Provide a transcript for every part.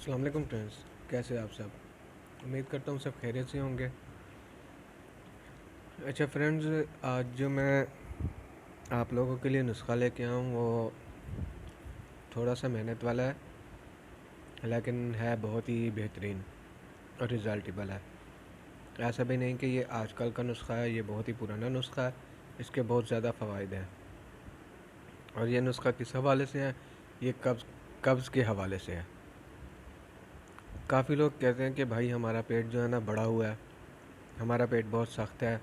السلام علیکم فرینڈس، کیسے آپ سب؟ امید کرتا ہوں سب خیریت سے ہوں گے۔ اچھا فرینڈز، آج جو میں آپ لوگوں کے لیے نسخہ لے کے آؤں وہ تھوڑا سا محنت والا ہے، لیکن ہے بہت ہی بہترین اور ریزلٹیبل ہے۔ ایسا بھی نہیں کہ یہ آج کل کا نسخہ ہے، یہ بہت ہی پرانا نسخہ ہے، اس کے بہت زیادہ فوائد ہیں۔ اور یہ نسخہ کس حوالے سے ہے؟ یہ قبض کے حوالے سے ہے۔ کافی لوگ کہتے ہیں کہ بھائی ہمارا پیٹ جو ہے نا بڑا ہوا ہے، ہمارا پیٹ بہت سخت ہے،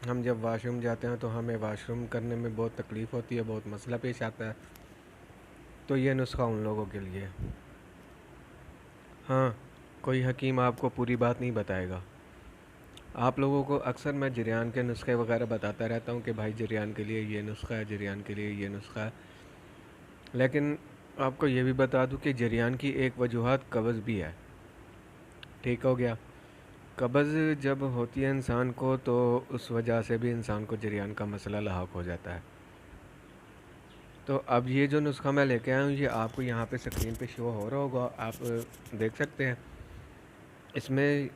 ہم جب واش روم جاتے ہیں تو ہمیں واش روم کرنے میں بہت تکلیف ہوتی ہے، بہت مسئلہ پیش آتا ہے۔ تو یہ نسخہ ان لوگوں کے لیے ہے۔ ہاں، کوئی حکیم آپ کو پوری بات نہیں بتائے گا۔ آپ لوگوں کو اکثر میں جریان کے نسخے وغیرہ بتاتا رہتا ہوں کہ بھائی جریان کے لیے یہ نسخہ ہے، جریان کے لیے یہ نسخہ ہے، لیکن آپ کو یہ بھی بتا دوں کہ جریان کی ایک وجوہات قبض بھی ہے۔ ٹھیک ہو گیا؟ قبض جب ہوتی ہے انسان کو تو اس وجہ سے بھی انسان کو جریان کا مسئلہ لاحق ہو جاتا ہے۔ تو اب یہ جو نسخہ میں لے کے آیا ہوں، یہ آپ کو یہاں پہ اسکرین پہ شو ہو رہا ہوگا، آپ دیکھ سکتے ہیں۔ اس میں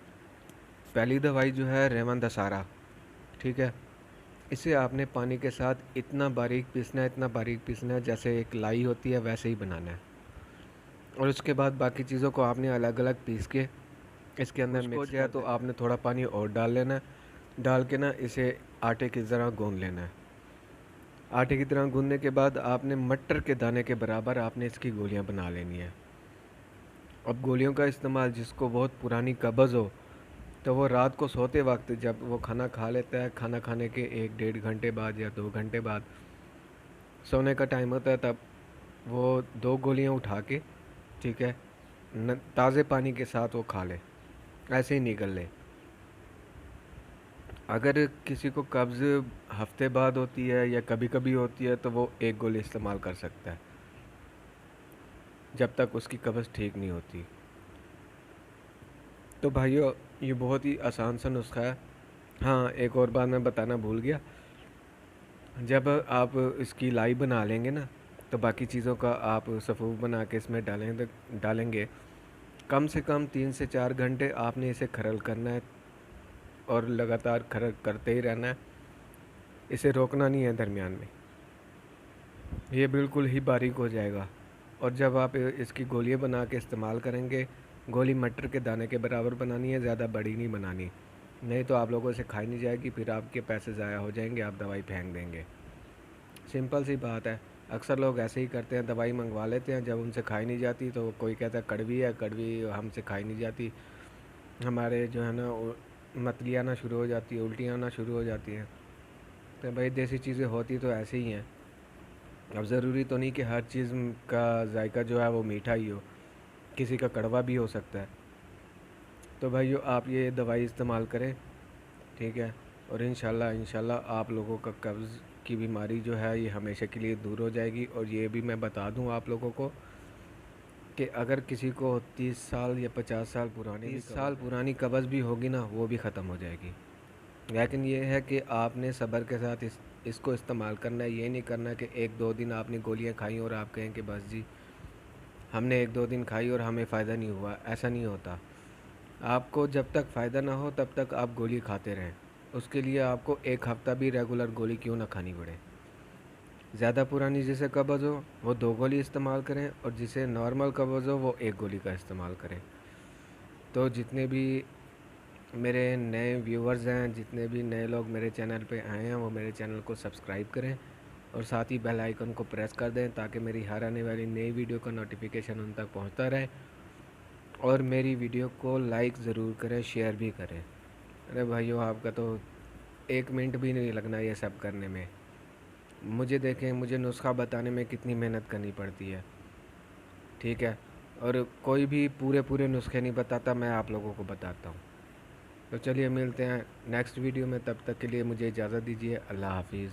پہلی دوائی جو ہے ریون دسارا، ٹھیک ہے؟ اسے آپ نے پانی کے ساتھ اتنا باریک پیسنا ہے، اتنا باریک پیسنا ہے جیسے ایک لائی ہوتی ہے ویسے ہی بنانا ہے۔ اور اس کے بعد باقی چیزوں کو آپ نے الگ الگ پیس کے اس کے اندر مکس کیا تو آپ نے تھوڑا پانی اور ڈال لینا ہے، ڈال کے نا اسے آٹے کی طرح گوندھ لینا ہے۔ آٹے کی طرح گوندھنے کے بعد آپ نے مٹر کے دانے کے برابر آپ نے اس کی گولیاں بنا لینی ہیں۔ اب گولیوں کا استعمال جس کو بہت پرانی قبض ہو تو وہ رات کو سوتے وقت جب وہ کھانا کھا لیتا ہے، کھانا کھانے کے 1-1.5 گھنٹے بعد یا 2 گھنٹے بعد سونے کا ٹائم ہوتا ہے، تب وہ 2 گولیاں اٹھا کے، ٹھیک ہے، تازے پانی کے ساتھ وہ کھا لے، ایسے ہی نگل لے۔ اگر کسی کو قبض ہفتے بعد ہوتی ہے یا کبھی کبھی ہوتی ہے تو وہ 1 گولی استعمال کر سکتا ہے جب تک اس کی قبض ٹھیک نہیں ہوتی۔ تو بھائیو، یہ بہت ہی آسان سا نسخہ ہے۔ ہاں، ایک اور بات میں بتانا بھول گیا، جب آپ اس کی لائی بنا لیں گے نا تو باقی چیزوں کا آپ صفوف بنا کے اس میں ڈالیں گے، کم سے کم 3 سے 4 گھنٹے آپ نے اسے کھرل کرنا ہے اور لگاتار کھرل کرتے ہی رہنا ہے، اسے روکنا نہیں ہے درمیان میں۔ یہ بالکل ہی باریک ہو جائے گا، اور جب آپ اس کی گولیاں بنا کے استعمال کریں گے، گولی مٹر کے دانے کے برابر بنانی ہے، زیادہ بڑی نہیں بنانی، نہیں تو آپ لوگوں سے کھائی نہیں جائے گی، پھر آپ کے پیسے ضائع ہو جائیں گے، آپ دوائی پھینک دیں گے۔ سمپل سی بات ہے۔ اکثر لوگ ایسے ہی کرتے ہیں، دوائی منگوا لیتے ہیں، جب ان سے کھائی نہیں جاتی تو کوئی کہتا ہے کڑوی ہے، کڑوی ہم سے کھائی نہیں جاتی، ہمارے جو ہے نا متلی آنا شروع ہو جاتی ہے، الٹیاں آنا شروع ہو جاتی ہیں۔ تو بھائی دیسی چیزیں ہوتی تو ایسے ہی ہیں۔ اب ضروری تو نہیں کہ ہر چیز کا ذائقہ جو ہے وہ میٹھا ہی ہو، کسی کا کڑوا بھی ہو سکتا ہے۔ تو بھائیو، آپ یہ دوائی استعمال کریں، ٹھیک ہے، اور انشاءاللہ آپ لوگوں کا قبض کی بیماری جو ہے یہ ہمیشہ کے لیے دور ہو جائے گی۔ اور یہ بھی میں بتا دوں آپ لوگوں کو کہ اگر کسی کو 30 سال یا 50 سال پرانی قبض بھی ہوگی نا، وہ بھی ختم ہو جائے گی۔ لیکن یہ ہے کہ آپ نے صبر کے ساتھ اس کو استعمال کرنا ہے، یہ نہیں کرنا کہ 1-2 دن آپ نے گولیاں کھائیں اور آپ کہیں کہ بس جی ہم نے 1-2 دن کھائی اور ہمیں فائدہ نہیں ہوا، ایسا نہیں ہوتا۔ آپ کو جب تک فائدہ نہ ہو تب تک آپ گولی کھاتے رہیں، اس کے لیے آپ کو 1 ہفتہ بھی ریگولر گولی کیوں نہ کھانی پڑے۔ زیادہ پرانی جسے قبض ہو وہ 2 گولی استعمال کریں، اور جسے نارمل قبض ہو وہ 1 گولی کا استعمال کریں۔ تو جتنے بھی میرے نئے ویورز ہیں، جتنے بھی نئے لوگ میرے چینل پہ آئے ہیں، وہ میرے چینل کو سبسکرائب کریں اور ساتھ ہی بیل آئیکن کو پریس کر دیں تاکہ میری ہر آنے والی نئی ویڈیو کا نوٹیفیکیشن ان تک پہنچتا رہے، اور میری ویڈیو کو لائک ضرور کریں، شیئر بھی کریں۔ ارے بھائیو، آپ کا تو 1 منٹ بھی نہیں لگنا یہ سب کرنے میں۔ مجھے دیکھیں، مجھے نسخہ بتانے میں کتنی محنت کرنی پڑتی ہے، ٹھیک ہے، اور کوئی بھی پورے نسخے نہیں بتاتا، میں آپ لوگوں کو بتاتا ہوں۔ تو چلیے ملتے ہیں نیکسٹ ویڈیو میں، تب تک کے لیے مجھے اجازت دیجیے، اللہ حافظ۔